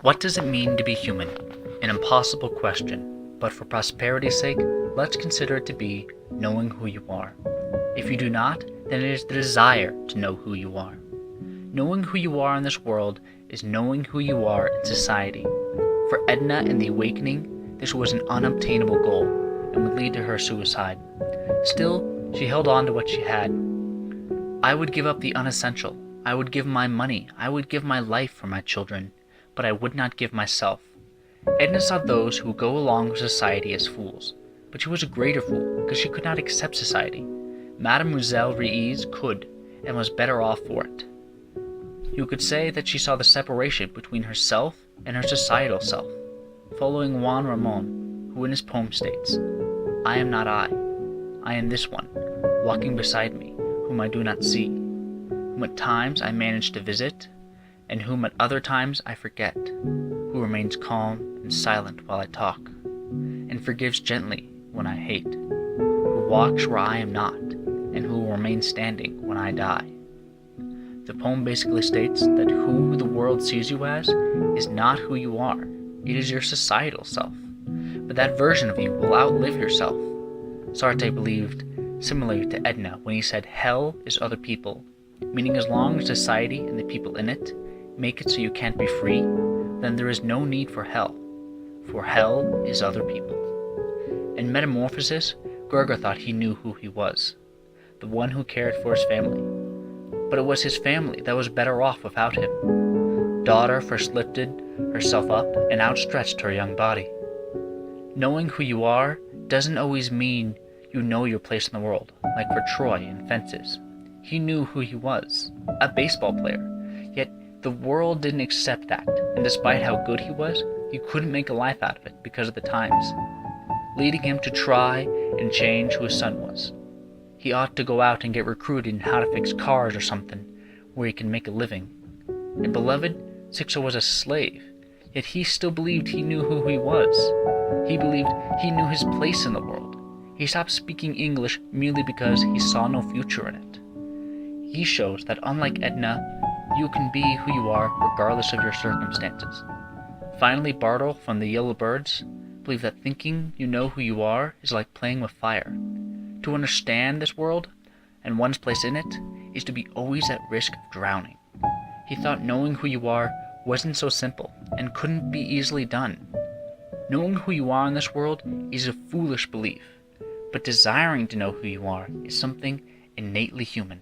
What does it mean to be human? An impossible question, but for prosperity's sake, let's consider it to be knowing who you are. If you do not, then it is the desire to know who you are. Knowing who you are in this world is knowing who you are in society. For Edna in The Awakening, this was an unobtainable goal and would lead to her suicide. Still, she held on to what she had. I would give up the unessential. I would give my money. I would give my life for my children. But I would not give myself. Edna saw those who go along with society as fools, but she was a greater fool because she could not accept society. Mademoiselle Reisz could, and was better off for it. You could say that she saw the separation between herself and her societal self, following Juan Ramon, who in his poem states, "I am not I am this one, walking beside me, whom I do not see, whom at times I manage to visit, and whom at other times I forget, who remains calm and silent while I talk, and forgives gently when I hate, who walks where I am not, and who will remain standing when I die." The poem basically states that who the world sees you as is not who you are, it is your societal self, but that version of you will outlive yourself. Sartre believed similarly to Edna when he said hell is other people, meaning as long as society and the people in it make it so you can't be free, then there is no need for hell is other people. In Metamorphosis, Gregor thought he knew who he was, the one who cared for his family. But it was his family that was better off without him. Daughter first lifted herself up and outstretched her young body. Knowing who you are doesn't always mean you know your place in the world, like for Troy in Fences. He knew who he was, a baseball player, yet the world didn't accept that, and despite how good he was, he couldn't make a life out of it because of the times, leading him to try and change who his son was. He ought to go out and get recruited in how to fix cars or something, where he can make a living. In Beloved, Sixo was a slave, yet he still believed he knew who he was. He believed he knew his place in the world. He stopped speaking English merely because he saw no future in it. He shows that unlike Edna, you can be who you are regardless of your circumstances. Finally, Bartle from the Yellow Birds believed that thinking you know who you are is like playing with fire. To understand this world and one's place in it is to be always at risk of drowning. He thought knowing who you are wasn't so simple and couldn't be easily done. Knowing who you are in this world is a foolish belief, but desiring to know who you are is something innately human.